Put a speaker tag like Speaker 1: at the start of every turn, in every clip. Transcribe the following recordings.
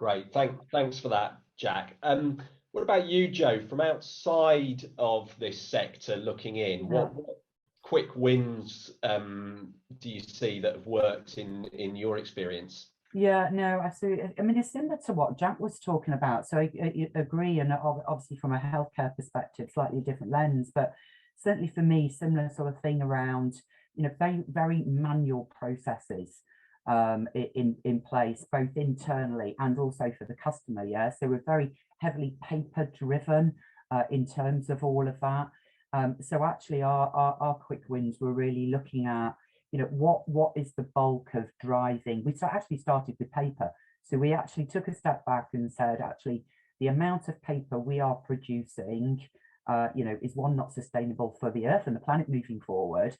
Speaker 1: Great. Thanks for that, Jack. What about you, Joe? From outside of this sector looking in, what quick wins do you see that have worked in your experience?
Speaker 2: Yeah, no, absolutely. I mean, it's similar to what Jack was talking about. So I agree, and obviously from a healthcare perspective, slightly different lens, but certainly for me, similar sort of thing around, very, very manual processes in place, both internally and also for the customer. Yeah, so we're very heavily paper driven in terms of all of that. So actually, our quick wins were really looking at, what is the bulk of driving. We actually started with paper. So we actually took a step back and said, actually, the amount of paper we are producing, is one, not sustainable for the earth and the planet moving forward,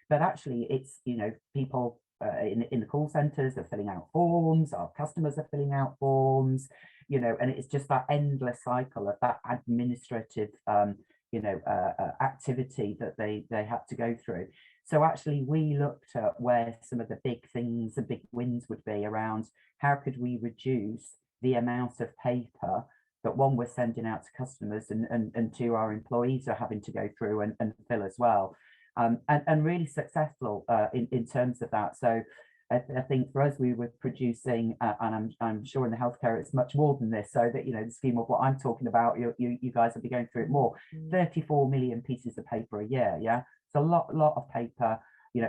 Speaker 2: but actually it's, people in the call centers are filling out forms, our customers are filling out forms, and it's just that endless cycle of that administrative, activity that they had to go through. So actually we looked at where some of the big things, the big wins would be around how could we reduce the amount of paper that, one, we're sending out to customers, and two, our employees are having to go through and fill as well. And really successful in terms of that. So I think for us, we were producing, and I'm sure in the healthcare it's much more than this, so that, the scheme of what I'm talking about, you guys will be going through it more. 34 million pieces of paper a year. Yeah, it's a lot of paper,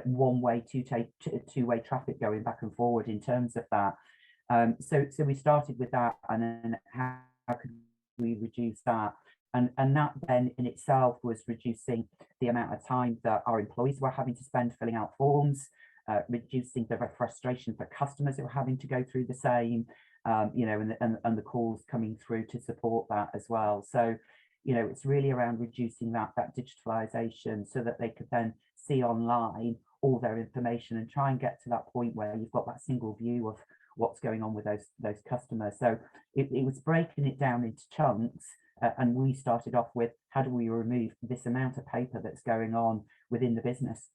Speaker 2: one-way, two-way traffic going back and forward in terms of that. So we started with that, and then how could we reduce that? And that then in itself was reducing the amount of time that our employees were having to spend filling out forms, reducing the frustration for customers who were having to go through the same, and the calls coming through to support that as well. So, it's really around reducing that digitalization so that they could then see online all their information and try and get to that point where you've got that single view of what's going on with those customers. So it was breaking it down into chunks. And we started off with, how do we remove this amount of paper that's going on within the business?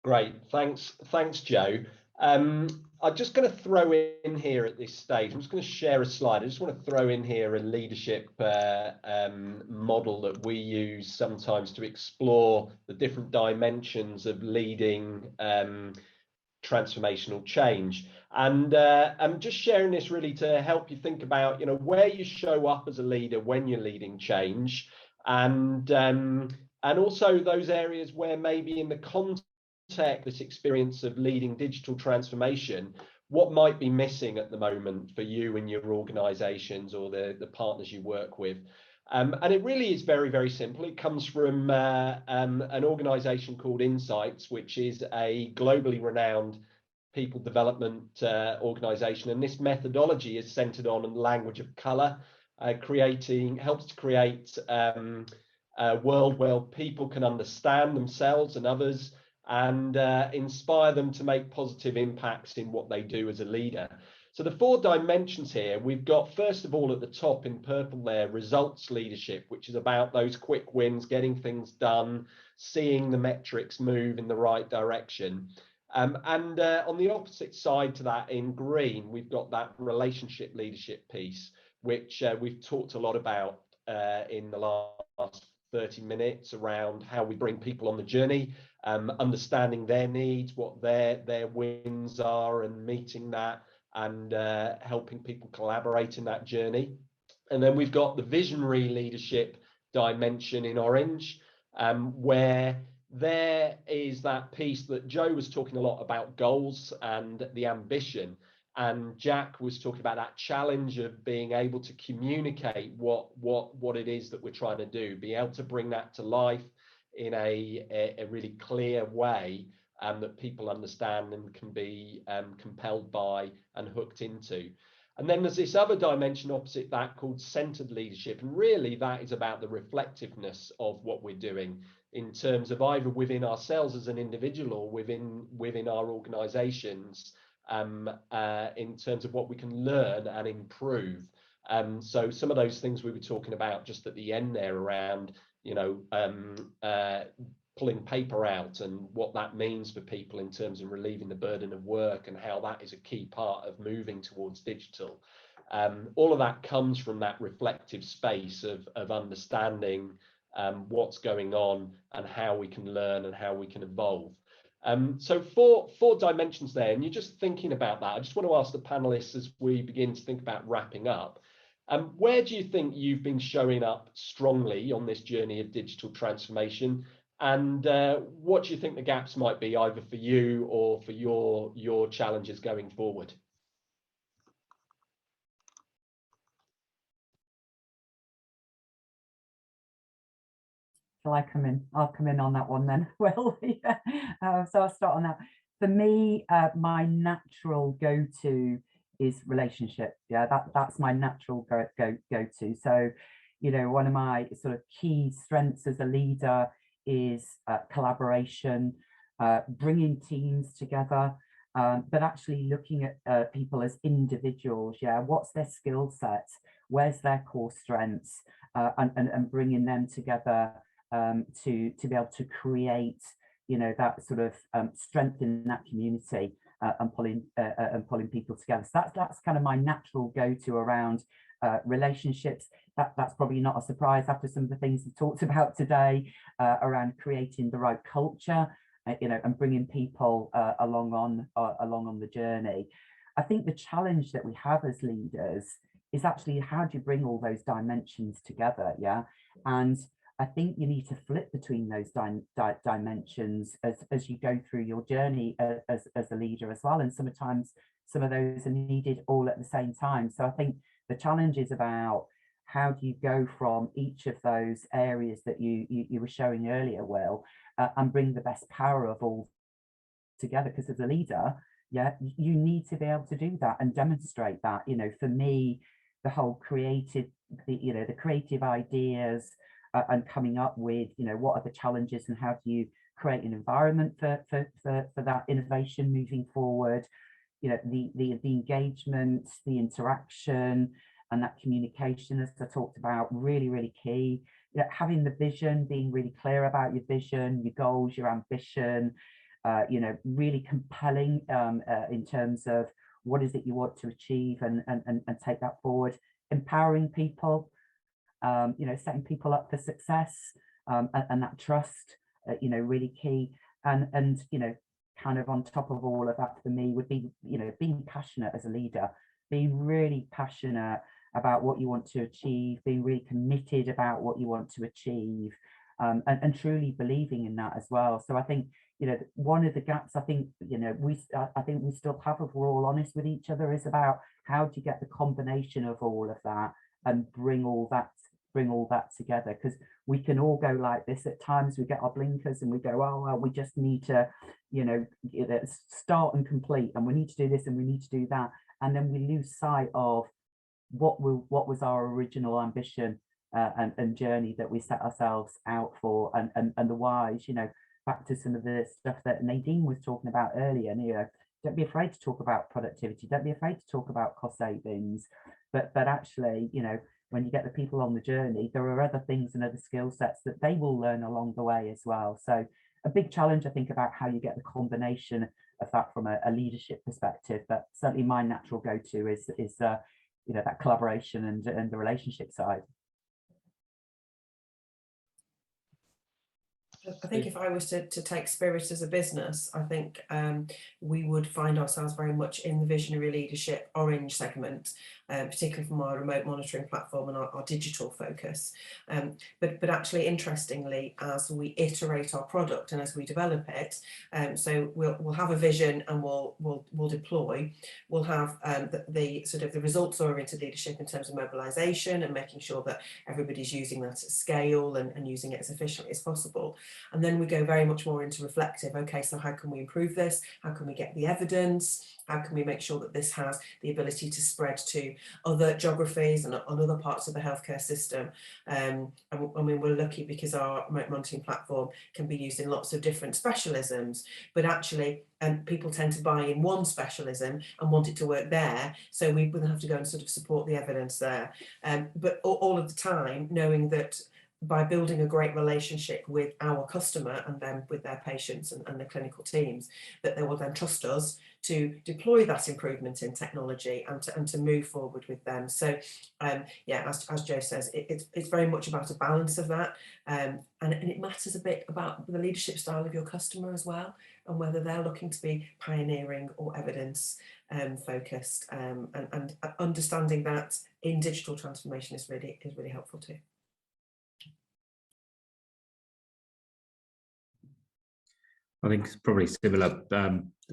Speaker 1: Great, thanks, Joe. I'm just going to throw in here at this stage, I'm just going to share a slide. I just want to throw in here a leadership model that we use sometimes to explore the different dimensions of leading transformational change. And I'm just sharing this really to help you think about, where you show up as a leader when you're leading change, and also those areas where maybe in the context, this experience of leading digital transformation, what might be missing at the moment for you and your organizations or the partners you work with. And it really is very, very simple. It comes from an organization called Insights, which is a globally renowned people development organization. And this methodology is centered on the language of color, helps to create a world where people can understand themselves and others, and inspire them to make positive impacts in what they do as a leader. So the 4 dimensions here, we've got, first of all, at the top in purple there, results leadership, which is about those quick wins, getting things done, seeing the metrics move in the right direction. And on the opposite side to that, in green, we've got that relationship leadership piece, which we've talked a lot about in the last 30 minutes, around how we bring people on the journey, understanding their needs, what their wins are, and meeting that, and helping people collaborate in that journey. And then we've got the visionary leadership dimension in orange, where there is that piece that Joe was talking a lot about, goals and the ambition, and Jack was talking about that challenge of being able to communicate what it is that we're trying to do, be able to bring that to life in a really clear way, that people understand and can be compelled by and hooked into. And then there's this other dimension opposite that called centered leadership, and really that is about the reflectiveness of what we're doing in terms of either within ourselves as an individual or within our organizations, in terms of what we can learn and improve. So some of those things we were talking about just at the end there around, pulling paper out and what that means for people in terms of relieving the burden of work and how that is a key part of moving towards digital. All of that comes from that reflective space of understanding what's going on and how we can learn and how we can evolve. So four dimensions there, and you're just thinking about that. I just want to ask the panelists as we begin to think about wrapping up. Where do you think you've been showing up strongly on this journey of digital transformation? And what do you think the gaps might be either for you or for your challenges going forward?
Speaker 2: Shall I come in? I'll come in on that one then. Well, yeah. So I'll start on that. For me, my natural go-to is relationship. Yeah, that's my natural go-to. So, you know, one of my sort of key strengths as a leader is collaboration, bringing teams together, but actually looking at people as individuals. Yeah, what's their skill set? Where's their core strengths? And bringing them together to be able to create, you know, that sort of strength in that community and pulling people together. So that's kind of my natural go-to around relationships. That's probably not a surprise after some of the things we talked about today around creating the right culture, you know, and bringing people along on the journey. I think the challenge that we have as leaders is actually how do you bring all those dimensions together? Yeah, and I think you need to flip between those dimensions as you go through your journey as a leader as well. And sometimes some of those are needed all at the same time. So I think the challenge is about how do you go from each of those areas that you were showing earlier, Will, and bring the best power of all together. Because as a leader, yeah, you need to be able to do that and demonstrate that. You know, for me, the whole creative, the creative ideas, and coming up with, you know, what are the challenges and how do you create an environment for that innovation moving forward, you know, the engagement, the interaction and that communication, as I talked about, really key. You know, having the vision, being really clear about your vision, your goals, your ambition, you know, really compelling in terms of what is it you want to achieve and take that forward, empowering people, you know, setting people up for success, and that trust, you know, really key. And you know, kind of on top of all of that for me would be, you know, being passionate as a leader, being really passionate about what you want to achieve, being really committed about what you want to achieve, and truly believing in that as well. So I think, you know, one of the gaps I think, you know, I think we still have, if we're all honest with each other, is about how do you get the combination of all of that and bring all that together, because we can all go like this at times. We get our blinkers and we go, oh well, we just need to, you know, start and complete, and we need to do this and we need to do that, and then we lose sight of what was our original ambition and journey that we set ourselves out for, and the whys. You know, back to some of the stuff that Nadine was talking about earlier, and, you know, don't be afraid to talk about productivity, don't be afraid to talk about cost savings, but actually, you know, when you get the people on the journey, there are other things and other skill sets that they will learn along the way as well. So a big challenge, I think, about how you get the combination of that from a leadership perspective. But certainly my natural go-to is you know, that collaboration and the relationship side.
Speaker 3: I think if I was to take Spirit as a business, I think we would find ourselves very much in the visionary leadership orange segment, particularly from our remote monitoring platform and our digital focus. But actually, interestingly, as we iterate our product and as we develop it, so we'll have a vision and we'll deploy. We'll have the sort of the results-oriented leadership in terms of mobilisation and making sure that everybody's using that at scale and using it as efficiently as possible. And then we go very much more into reflective. Okay, so how can we improve this? How can we get the evidence? How can we make sure that this has the ability to spread to other geographies and on other parts of the healthcare system? I mean, we're lucky because our remote monitoring platform can be used in lots of different specialisms, but actually people tend to buy in one specialism and want it to work there. So we will have to go and sort of support the evidence there. But all of the time, knowing that by building a great relationship with our customer and then with their patients and the clinical teams, that they will then trust us to deploy that improvement in technology and to move forward with them. So yeah, as Joe says, it's very much about a balance of that, and it matters a bit about the leadership style of your customer as well, and whether they're looking to be pioneering or evidence focused, and understanding that in digital transformation is really helpful too.
Speaker 4: I think it's probably similar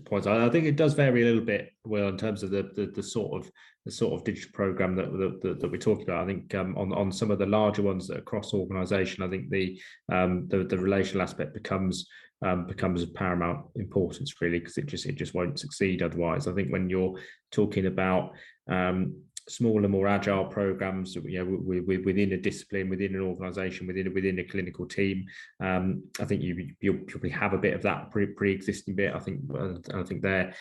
Speaker 4: points. I think it does vary a little bit, Will, in terms of the sort of digital program that we're talking about. I think on some of the larger ones that are cross organisation, I think the relational aspect becomes of paramount importance, really, because it just won't succeed otherwise. I think when you're talking about smaller, more agile programs, within a discipline, within an organisation, within a clinical team, I think you'll probably have a bit of that pre-existing bit. I think there,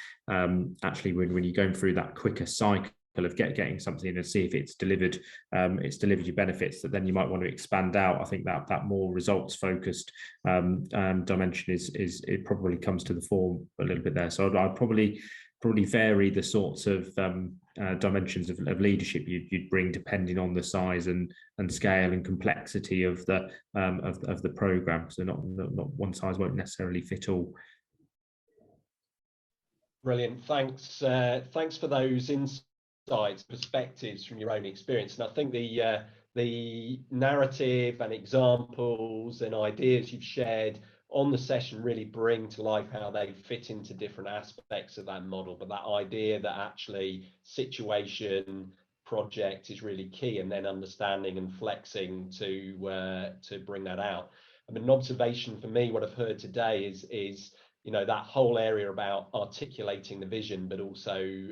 Speaker 4: actually, when you're going through that quicker cycle of getting something in and see if it's delivered you benefits, that then you might want to expand out. I think that more results focused dimension it probably comes to the fore a little bit there. So I'd probably vary the sorts of dimensions of leadership you'd bring depending on the size and scale and complexity of the program. So not one size won't necessarily fit all.
Speaker 1: Brilliant. Thanks for those insights, perspectives from your own experience. And I think the narrative and examples and ideas you've shared on the session really bring to life how they fit into different aspects of that model. But that idea that actually situation, project is really key, and then understanding and flexing to bring that out. I mean, an observation for me, what I've heard today is that whole area about articulating the vision, but also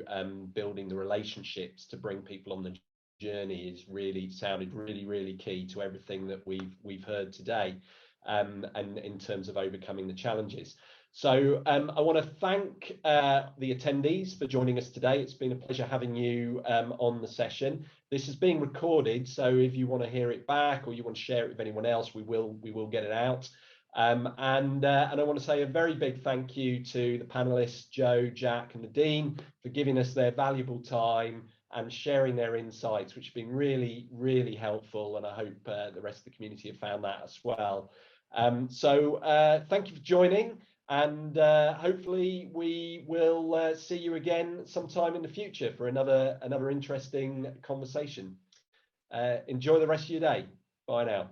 Speaker 1: building the relationships to bring people on the journey is sounded really key to everything that we've heard today. And in terms of overcoming the challenges. So I want to thank the attendees for joining us today. It's been a pleasure having you on the session. This is being recorded, so if you want to hear it back or you want to share it with anyone else, we will get it out. And I want to say a very big thank you to the panelists, Joe, Jack and Nadine, for giving us their valuable time and sharing their insights, which have been really helpful, and I hope the rest of the community have found that as well. So thank you for joining, and hopefully we will see you again sometime in the future for another interesting conversation. Enjoy the rest of your day. Bye now.